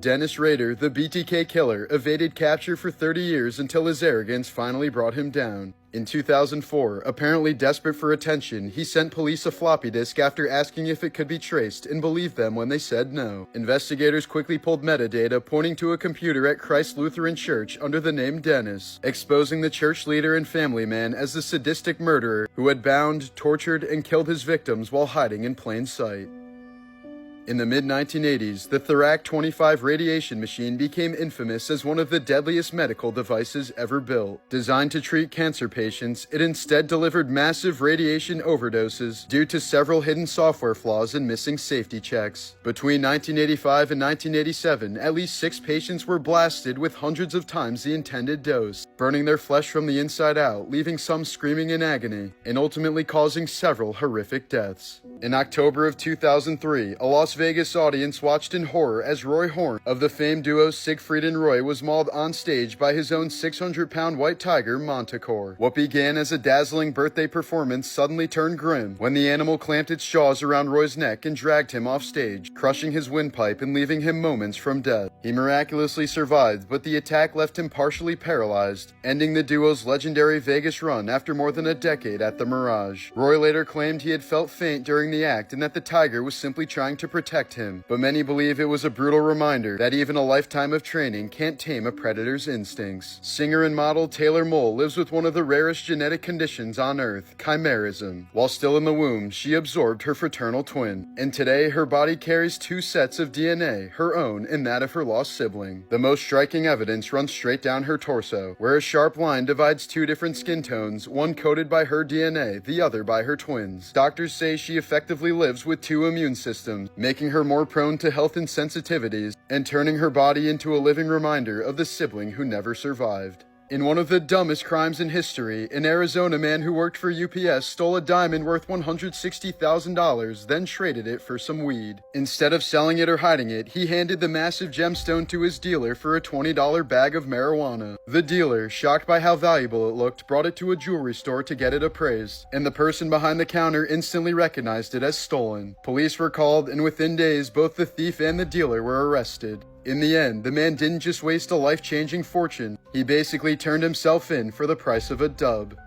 Dennis Rader, the BTK killer, evaded capture for 30 years until his arrogance finally brought him down. In 2004, apparently desperate for attention, he sent police a floppy disk after asking if it could be traced and believed them when they said no. Investigators quickly pulled metadata pointing to a computer at Christ Lutheran Church under the name Dennis, exposing the church leader and family man as the sadistic murderer who had bound, tortured, and killed his victims while hiding in plain sight. In the mid-1980s, the Thorac 25 radiation machine became infamous as one of the deadliest medical devices ever built. Designed to treat cancer patients, it instead delivered massive radiation overdoses due to several hidden software flaws and missing safety checks. Between 1985 and 1987, at least 6 patients were blasted with hundreds of times the intended dose, burning their flesh from the inside out, leaving some screaming in agony, and ultimately causing several horrific deaths. In October of 2003, a Las Vegas audience watched in horror as Roy Horn of the famed duo Siegfried and Roy was mauled on stage by his own 600-pound white tiger, Manticore. What began as a dazzling birthday performance suddenly turned grim when the animal clamped its jaws around Roy's neck and dragged him off stage, crushing his windpipe and leaving him moments from death. He miraculously survived, but the attack left him partially paralyzed, ending the duo's legendary Vegas run after more than a decade at the Mirage. Roy later claimed he had felt faint during the act and that the tiger was simply trying to protect him, but many believe it was a brutal reminder that even a lifetime of training can't tame a predator's instincts. Singer and model Taylor Moll lives with one of the rarest genetic conditions on Earth, chimerism. While still in the womb, she absorbed her fraternal twin, and today her body carries 2 sets of DNA, her own and that of her lost sibling. The most striking evidence runs straight down her torso, where a sharp line divides 2 different skin tones, one coded by her DNA, the other by her twins. Doctors say she effectively lives with 2 immune systems, making her more prone to health insensitivities and turning her body into a living reminder of the sibling who never survived. In one of the dumbest crimes in history, an Arizona man who worked for UPS stole a diamond worth $160,000, then traded it for some weed. Instead of selling it or hiding it, he handed the massive gemstone to his dealer for a $20 bag of marijuana. The dealer, shocked by how valuable it looked, brought it to a jewelry store to get it appraised, and the person behind the counter instantly recognized it as stolen. Police were called, and within days, both the thief and the dealer were arrested. In the end, the man didn't just waste a life-changing fortune, he basically turned himself in for the price of a dub.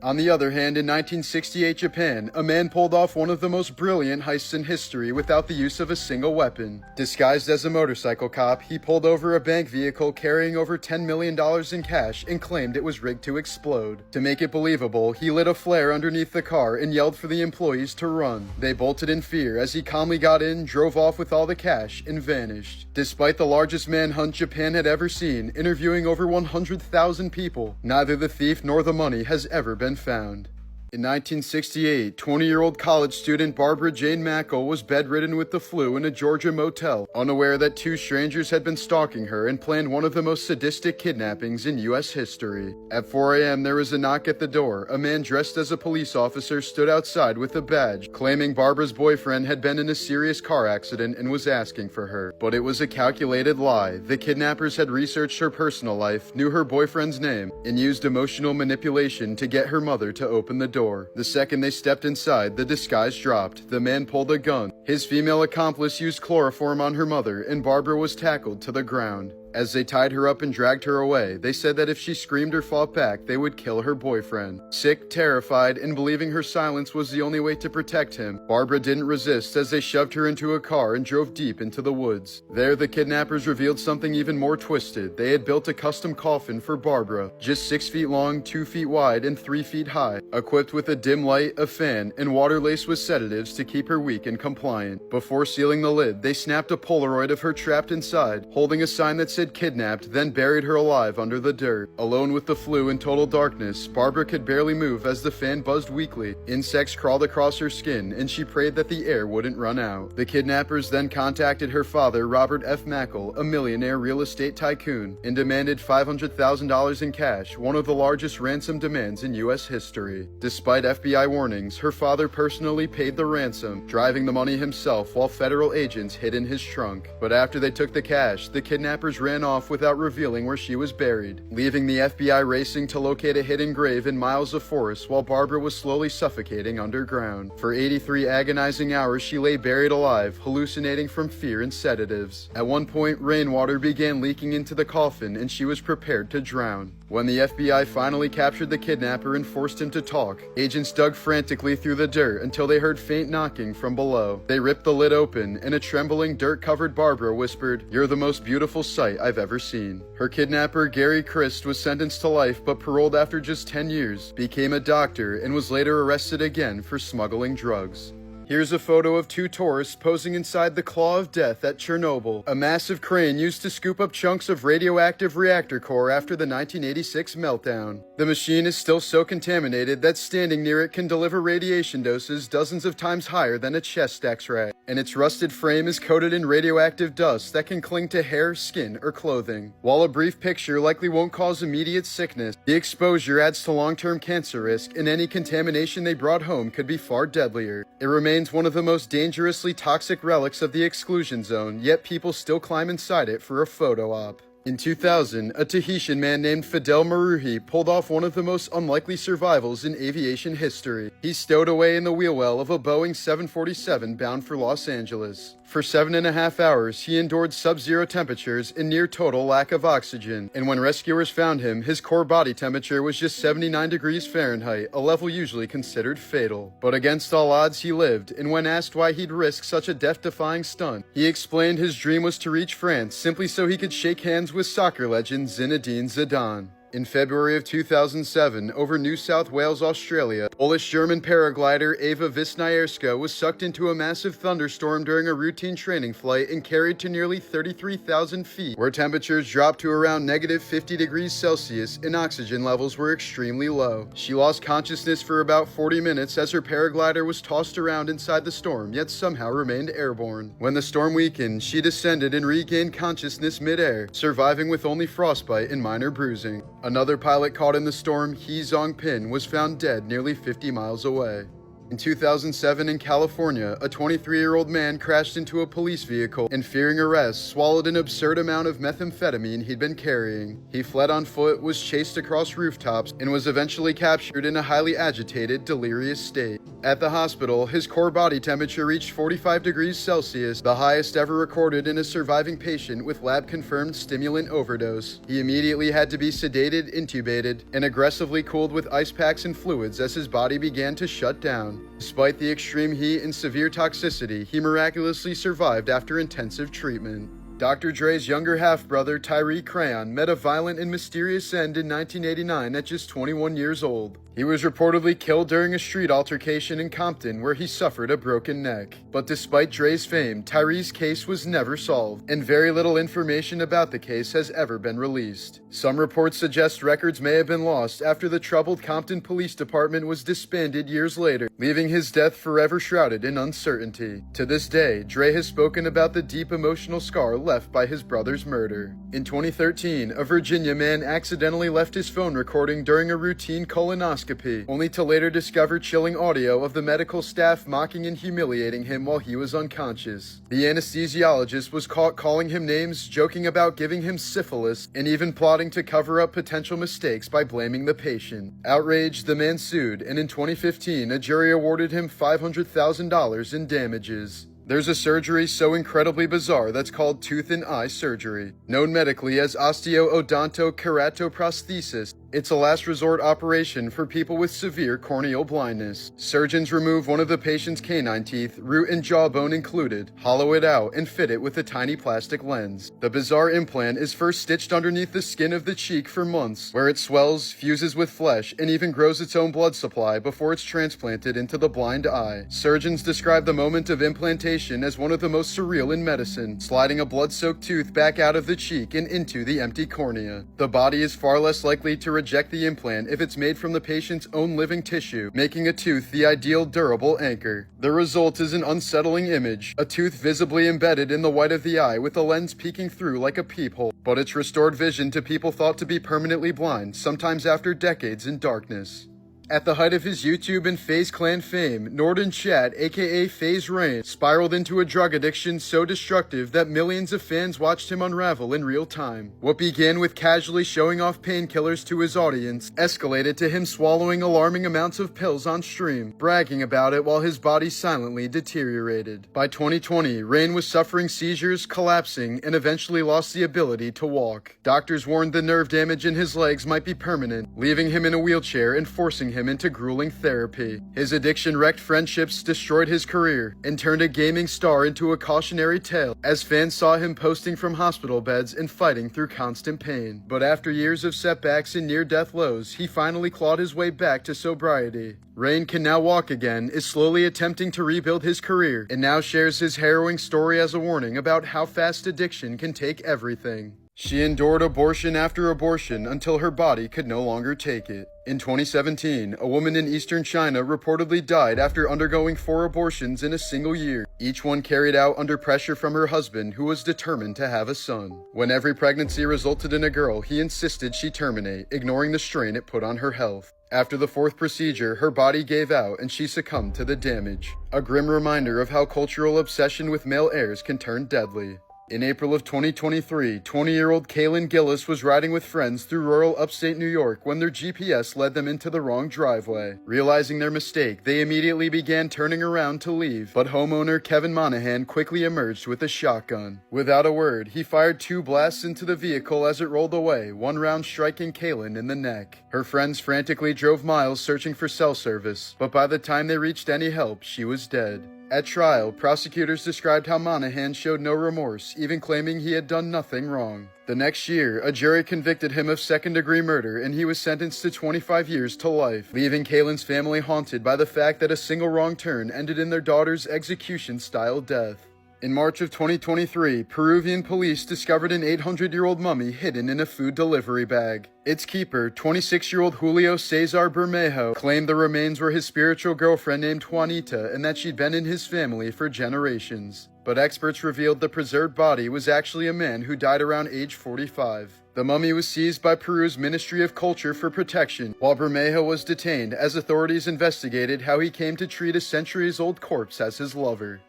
On the other hand, in 1968 Japan, a man pulled off one of the most brilliant heists in history without the use of a single weapon. Disguised as a motorcycle cop, he pulled over a bank vehicle carrying over $10 million in cash and claimed it was rigged to explode. To make it believable, he lit a flare underneath the car and yelled for the employees to run. They bolted in fear as he calmly got in, drove off with all the cash, and vanished. Despite the largest manhunt Japan had ever seen, interviewing over 100,000 people, neither the thief nor the money has ever been found. In 1968, 20-year-old college student Barbara Jane Mackle was bedridden with the flu in a Georgia motel, unaware that 2 strangers had been stalking her and planned one of the most sadistic kidnappings in U.S. history. At 4 a.m., there was a knock at the door. A man dressed as a police officer stood outside with a badge, claiming Barbara's boyfriend had been in a serious car accident and was asking for her. But it was a calculated lie. The kidnappers had researched her personal life, knew her boyfriend's name, and used emotional manipulation to get her mother to open the door. The second they stepped inside, the disguise dropped. The man pulled a gun. His female accomplice used chloroform on her mother, and Barbara was tackled to the ground. As they tied her up and dragged her away, they said that if she screamed or fought back, they would kill her boyfriend. Sick, terrified, and believing her silence was the only way to protect him, Barbara didn't resist as they shoved her into a car and drove deep into the woods. There, the kidnappers revealed something even more twisted. They had built a custom coffin for Barbara, just 6 feet long, 2 feet wide, and 3 feet high, equipped with a dim light, a fan, and water laced with sedatives to keep her weak and compliant. Before sealing the lid, they snapped a Polaroid of her trapped inside, holding a sign that said kidnapped, then buried her alive under the dirt. Alone with the flu in total darkness, Barbara could barely move as the fan buzzed weakly. Insects crawled across her skin, and she prayed that the air wouldn't run out. The kidnappers then contacted her father, Robert F. Mackle, a millionaire real estate tycoon, and demanded $500,000 in cash, one of the largest ransom demands in U.S. history. Despite FBI warnings, her father personally paid the ransom, driving the money himself while federal agents hid in his trunk. But after they took the cash, the kidnappers ran ran off without revealing where she was buried, leaving the FBI racing to locate a hidden grave in miles of forest while Barbara was slowly suffocating underground. For 83 agonizing hours, she lay buried alive, hallucinating from fear and sedatives. At one point, rainwater began leaking into the coffin and she was prepared to drown. When the FBI finally captured the kidnapper and forced him to talk, agents dug frantically through the dirt until they heard faint knocking from below. They ripped the lid open, and a trembling, dirt-covered Barbara whispered, "You're the most beautiful sight I've ever seen." Her kidnapper, Gary Christ, was sentenced to life but paroled after just 10 years, became a doctor, and was later arrested again for smuggling drugs. Here's a photo of two tourists posing inside the Claw of Death at Chernobyl, a massive crane used to scoop up chunks of radioactive reactor core after the 1986 meltdown. The machine is still so contaminated that standing near it can deliver radiation doses dozens of times higher than a chest X-ray, and its rusted frame is coated in radioactive dust that can cling to hair, skin, or clothing. While a brief picture likely won't cause immediate sickness, the exposure adds to long-term cancer risk, and any contamination they brought home could be far deadlier. It remains one of the most dangerously toxic relics of the exclusion zone, yet people still climb inside it for a photo op. In 2000, a Tahitian man named Fidel Maruhi pulled off one of the most unlikely survivals in aviation history. He stowed away in the wheel well of a Boeing 747 bound for Los Angeles. For 7.5 hours, he endured sub-zero temperatures and near total lack of oxygen, and when rescuers found him, his core body temperature was just 79 degrees Fahrenheit, a level usually considered fatal. But against all odds, he lived, and when asked why he'd risk such a death-defying stunt, he explained his dream was to reach France simply so he could shake hands with soccer legend Zinedine Zidane. In February of 2007, over New South Wales, Australia, Polish-German paraglider Eva Wisniewska was sucked into a massive thunderstorm during a routine training flight and carried to nearly 33,000 feet, where temperatures dropped to around negative 50 degrees Celsius and oxygen levels were extremely low. She lost consciousness for about 40 minutes as her paraglider was tossed around inside the storm, yet somehow remained airborne. When the storm weakened, she descended and regained consciousness mid-air, surviving with only frostbite and minor bruising. Another pilot caught in the storm, Hee Zong-pin, was found dead nearly 50 miles away. In 2007 in California, a 23-year-old man crashed into a police vehicle and, fearing arrest, swallowed an absurd amount of methamphetamine he'd been carrying. He fled on foot, was chased across rooftops, and was eventually captured in a highly agitated, delirious state. At the hospital, his core body temperature reached 45 degrees Celsius, the highest ever recorded in a surviving patient with lab-confirmed stimulant overdose. He immediately had to be sedated, intubated, and aggressively cooled with ice packs and fluids as his body began to shut down. Despite the extreme heat and severe toxicity, he miraculously survived after intensive treatment. Dr. Dre's younger half-brother, Tyree Crayon, met a violent and mysterious end in 1989 at just 21 years old. He was reportedly killed during a street altercation in Compton where he suffered a broken neck. But despite Dre's fame, Tyree's case was never solved, and very little information about the case has ever been released. Some reports suggest records may have been lost after the troubled Compton Police Department was disbanded years later, leaving his death forever shrouded in uncertainty. To this day, Dre has spoken about the deep emotional scar left by his brother's murder. In 2013, a Virginia man accidentally left his phone recording during a routine colonoscopy, only to later discover chilling audio of the medical staff mocking and humiliating him while he was unconscious. The anesthesiologist was caught calling him names, joking about giving him syphilis, and even plotting to cover up potential mistakes by blaming the patient. Outraged, the man sued, and in 2015, a jury awarded him $500,000 in damages. There's a surgery so incredibly bizarre that's called tooth and eye surgery, known medically as osteoodontokeratoprosthesis. It's a last resort operation for people with severe corneal blindness. Surgeons remove one of the patient's canine teeth, root and jawbone included, hollow it out, and fit it with a tiny plastic lens. The bizarre implant is first stitched underneath the skin of the cheek for months, where it swells, fuses with flesh, and even grows its own blood supply before it's transplanted into the blind eye. Surgeons describe the moment of implantation as one of the most surreal in medicine, sliding a blood-soaked tooth back out of the cheek and into the empty cornea. The body is far less likely to reject the implant if it's made from the patient's own living tissue, making a tooth the ideal durable anchor. The result is an unsettling image, a tooth visibly embedded in the white of the eye with a lens peeking through like a peephole, but it's restored vision to people thought to be permanently blind, sometimes after decades in darkness. At the height of his YouTube and FaZe Clan fame, Norden Chat, aka FaZe Rain, spiraled into a drug addiction so destructive that millions of fans watched him unravel in real time. What began with casually showing off painkillers to his audience escalated to him swallowing alarming amounts of pills on stream, bragging about it while his body silently deteriorated. By 2020, Rain was suffering seizures, collapsing, and eventually lost the ability to walk. Doctors warned the nerve damage in his legs might be permanent, leaving him in a wheelchair and forcing him into grueling therapy. His addiction wrecked friendships, destroyed his career, and turned a gaming star into a cautionary tale as fans saw him posting from hospital beds and fighting through constant pain. But after years of setbacks and near-death lows, he finally clawed his way back to sobriety. Rain can now walk again, is slowly attempting to rebuild his career, and now shares his harrowing story as a warning about how fast addiction can take everything. She endured abortion after abortion until her body could no longer take it. In 2017, a woman in eastern China reportedly died after undergoing 4 abortions in a single year, each one carried out under pressure from her husband, who was determined to have a son. When every pregnancy resulted in a girl, he insisted she terminate, ignoring the strain it put on her health. After the 4th procedure, her body gave out and she succumbed to the damage. A grim reminder of how cultural obsession with male heirs can turn deadly. In April of 2023, 20-year-old Kaylin Gillis was riding with friends through rural upstate New York when their GPS led them into the wrong driveway. Realizing their mistake, they immediately began turning around to leave, but homeowner Kevin Monahan quickly emerged with a shotgun. Without a word, he fired 2 blasts into the vehicle as it rolled away, one round striking Kaylin in the neck. Her friends frantically drove miles searching for cell service, but by the time they reached any help, she was dead. At trial, prosecutors described how Monahan showed no remorse, even claiming he had done nothing wrong. The next year, a jury convicted him of second-degree murder and he was sentenced to 25 years to life, leaving Kaylin's family haunted by the fact that a single wrong turn ended in their daughter's execution-style death. In March of 2023, Peruvian police discovered an 800-year-old mummy hidden in a food delivery bag. Its keeper, 26-year-old Julio Cesar Bermejo, claimed the remains were his spiritual girlfriend named Juanita and that she'd been in his family for generations. But experts revealed the preserved body was actually a man who died around age 45. The mummy was seized by Peru's Ministry of Culture for protection, while Bermejo was detained as authorities investigated how he came to treat a centuries-old corpse as his lover.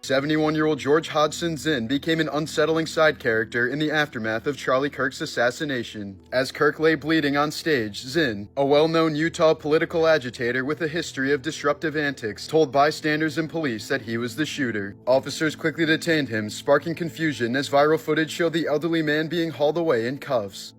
71-year-old George Hodgson Zinn became an unsettling side character in the aftermath of Charlie Kirk's assassination. As Kirk lay bleeding on stage, Zinn, a well-known Utah political agitator with a history of disruptive antics, told bystanders and police that he was the shooter. Officers quickly detained him, sparking confusion as viral footage showed the elderly man being hauled away in cuffs.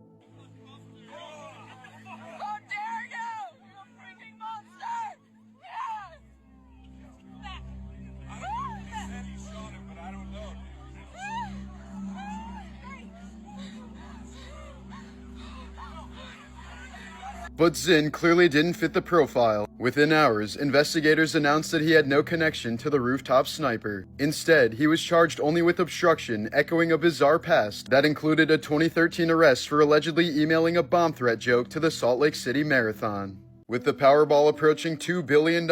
But Zinn clearly didn't fit the profile. Within hours, investigators announced that he had no connection to the rooftop sniper. Instead, he was charged only with obstruction, echoing a bizarre past that included a 2013 arrest for allegedly emailing a bomb threat joke to the Salt Lake City Marathon. With the Powerball approaching $2 billion,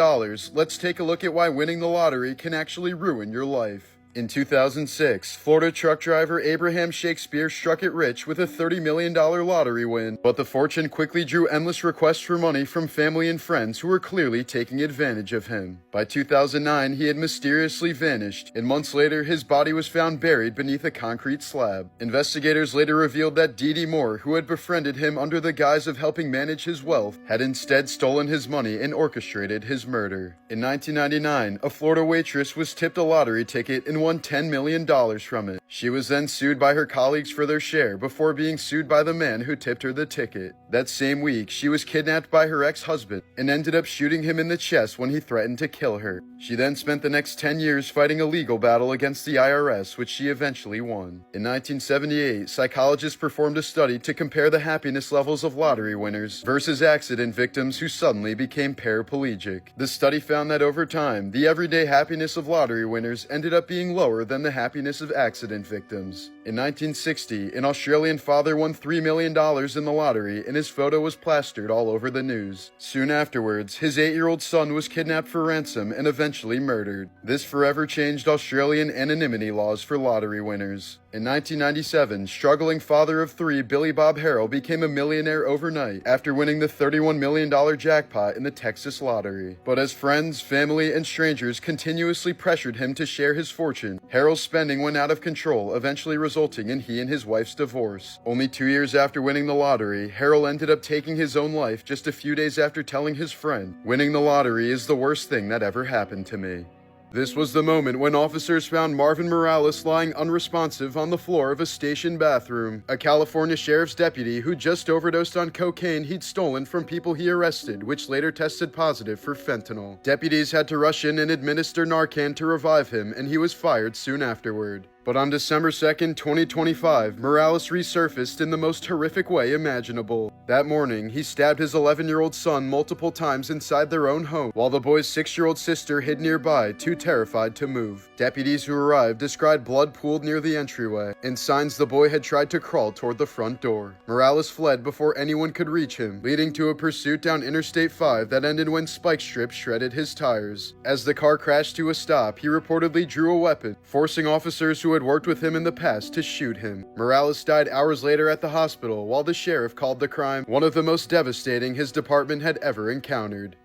let's take a look at why winning the lottery can actually ruin your life. In 2006, Florida truck driver Abraham Shakespeare struck it rich with a $30 million lottery win, but the fortune quickly drew endless requests for money from family and friends who were clearly taking advantage of him. By 2009, he had mysteriously vanished, and months later, his body was found buried beneath a concrete slab. Investigators later revealed that Dee Dee Moore, who had befriended him under the guise of helping manage his wealth, had instead stolen his money and orchestrated his murder. In 1999, a Florida waitress was tipped a lottery ticket and won $10 million from it. She was then sued by her colleagues for their share before being sued by the man who tipped her the ticket. That same week, she was kidnapped by her ex-husband and ended up shooting him in the chest when he threatened to kill her. She then spent the next 10 years fighting a legal battle against the IRS, which she eventually won. In 1978, psychologists performed a study to compare the happiness levels of lottery winners versus accident victims who suddenly became paraplegic. The study found that over time, the everyday happiness of lottery winners ended up being being lower than the happiness of accident victims. In 1960, an Australian father won $3 million in the lottery and his photo was plastered all over the news. Soon afterwards, his 8-year-old son was kidnapped for ransom and eventually murdered. This forever changed Australian anonymity laws for lottery winners. In 1997, struggling father of 3 Billy Bob Harrell became a millionaire overnight after winning the $31 million jackpot in the Texas lottery. But as friends, family, and strangers continuously pressured him to share his fortune, Harrell's spending went out of control, eventually resulting in he and his wife's divorce. Only 2 years after winning the lottery, Harrell ended up taking his own life just a few days after telling his friend, "Winning the lottery is the worst thing that ever happened to me." This was the moment when officers found Marvin Morales lying unresponsive on the floor of a station bathroom. A California sheriff's deputy who just overdosed on cocaine he'd stolen from people he arrested, which later tested positive for fentanyl. Deputies had to rush in and administer Narcan to revive him, and he was fired soon afterward. But on December 2nd, 2025, Morales resurfaced in the most horrific way imaginable. That morning, he stabbed his 11-year-old son multiple times inside their own home, while the boy's 6-year-old sister hid nearby, too terrified to move. Deputies who arrived described blood pooled near the entryway, and signs the boy had tried to crawl toward the front door. Morales fled before anyone could reach him, leading to a pursuit down Interstate 5 that ended when spike strips shredded his tires. As the car crashed to a stop, he reportedly drew a weapon, forcing officers who had worked with him in the past to shoot him. Morales died hours later at the hospital, while the sheriff called the crime one of the most devastating his department had ever encountered.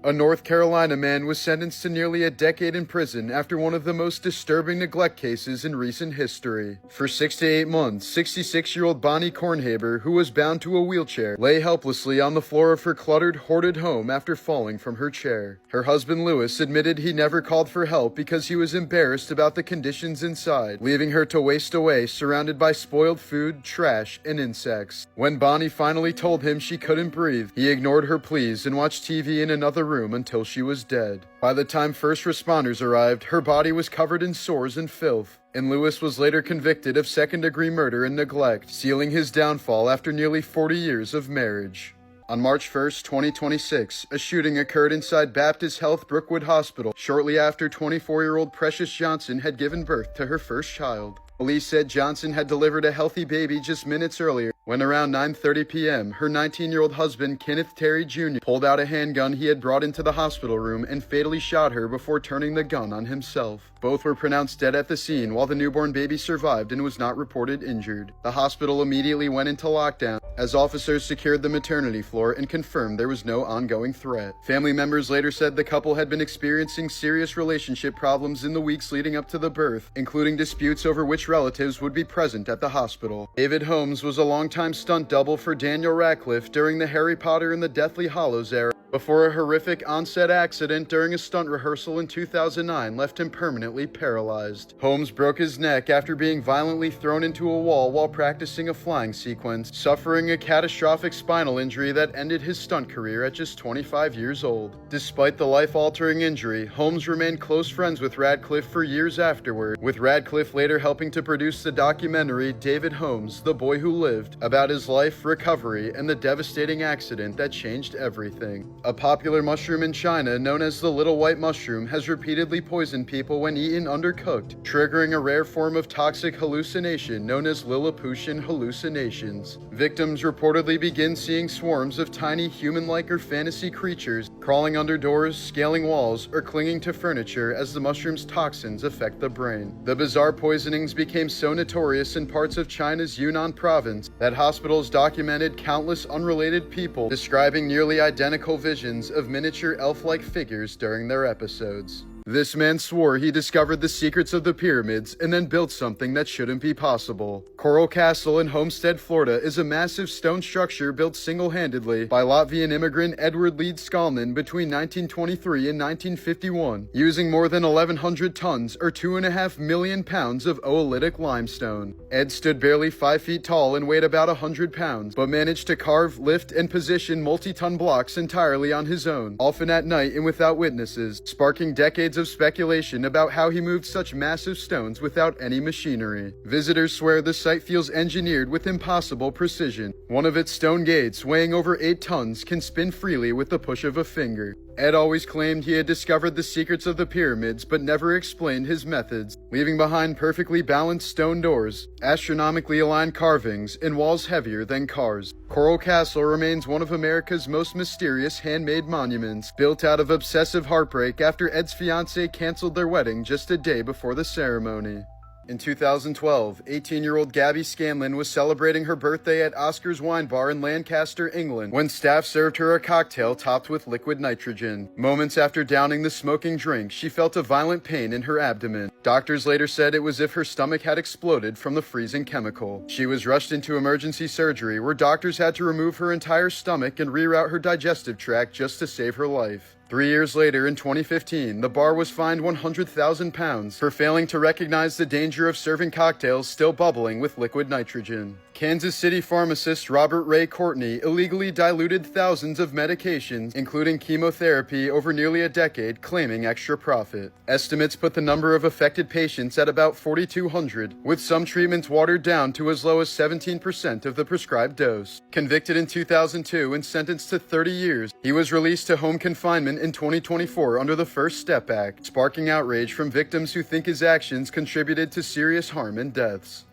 A North Carolina man was sentenced to nearly a decade in prison after one of the most disturbing neglect cases in recent history. For 6 to 8 months, 66-year-old Bonnie Kornhaber, who was bound to a wheelchair, lay helplessly on the floor of her cluttered, hoarded home after falling from her chair. Her husband Lewis admitted he never called for help because he was embarrassed about the conditions inside, leaving her to waste away surrounded by spoiled food, trash, and insects. When Bonnie finally told him she couldn't breathe, he ignored her pleas and watched TV in another room until she was dead. By the time first responders arrived, her body was covered in sores and filth, and Lewis was later convicted of second-degree murder and neglect, sealing his downfall after nearly 40 years of marriage. On March 1st, 2026, a shooting occurred inside Baptist Health Brookwood Hospital shortly after 24-year-old Precious Johnson had given birth to her first child. Police said Johnson had delivered a healthy baby just minutes earlier when around 9:30 p.m., her 19-year-old husband, Kenneth Terry Jr., pulled out a handgun he had brought into the hospital room and fatally shot her before turning the gun on himself. Both were pronounced dead at the scene, while the newborn baby survived and was not reported injured. The hospital immediately went into lockdown as officers secured the maternity floor and confirmed there was no ongoing threat. Family members later said the couple had been experiencing serious relationship problems in the weeks leading up to the birth, including disputes over which relatives would be present at the hospital. David Holmes was a longtime stunt double for Daniel Radcliffe during the Harry Potter and the Deathly Hallows era, before a horrific on-set accident during a stunt rehearsal in 2009 left him permanently paralyzed. Holmes broke his neck after being violently thrown into a wall while practicing a flying sequence, suffering a catastrophic spinal injury that ended his stunt career at just 25 years old. Despite the life-altering injury, Holmes remained close friends with Radcliffe for years afterward, with Radcliffe later helping to produce the documentary David Holmes, The Boy Who Lived, about his life, recovery, and the devastating accident that changed everything. A popular mushroom in China known as the little white mushroom has repeatedly poisoned people when eaten undercooked, triggering a rare form of toxic hallucination known as Lilliputian hallucinations. Victims reportedly begin seeing swarms of tiny human-like or fantasy creatures crawling under doors, scaling walls, or clinging to furniture as the mushroom's toxins affect the brain. The bizarre poisonings became so notorious in parts of China's Yunnan province that hospitals documented countless unrelated people describing nearly identical visions of miniature elf-like figures during their episodes. This man swore he discovered the secrets of the pyramids and then built something that shouldn't be possible. Coral Castle in Homestead, Florida is a massive stone structure built single-handedly by Latvian immigrant Edward Leeds Skalman between 1923 and 1951, using more than 1,100 tons or 2.5 million pounds of oolitic limestone. Ed stood barely 5 feet tall and weighed about 100 pounds, but managed to carve, lift, and position multi-ton blocks entirely on his own, often at night and without witnesses, sparking decades of speculation about how he moved such massive stones without any machinery. Visitors swear the site feels engineered with impossible precision. One of its stone gates, weighing over 8 tons, can spin freely with the push of a finger. Ed always claimed he had discovered the secrets of the pyramids but never explained his methods, leaving behind perfectly balanced stone doors, astronomically aligned carvings, and walls heavier than cars. Coral Castle remains one of America's most mysterious handmade monuments, built out of obsessive heartbreak after Ed's fiancée canceled their wedding just a day before the ceremony. In 2012, 18-year-old Gabby Scanlon was celebrating her birthday at Oscar's Wine Bar in Lancaster, England, when staff served her a cocktail topped with liquid nitrogen. Moments after downing the smoking drink, she felt a violent pain in her abdomen. Doctors later said it was as if her stomach had exploded from the freezing chemical. She was rushed into emergency surgery, where doctors had to remove her entire stomach and reroute her digestive tract just to save her life. 3 years later, in 2015, the bar was fined £100,000 for failing to recognize the danger of serving cocktails still bubbling with liquid nitrogen. Kansas City pharmacist Robert Ray Courtney illegally diluted thousands of medications, including chemotherapy, over nearly a decade, claiming extra profit. Estimates put the number of affected patients at about 4,200, with some treatments watered down to as low as 17% of the prescribed dose. Convicted in 2002 and sentenced to 30 years, he was released to home confinement in 2024 under the First Step Act, sparking outrage from victims who think his actions contributed to serious harm and deaths.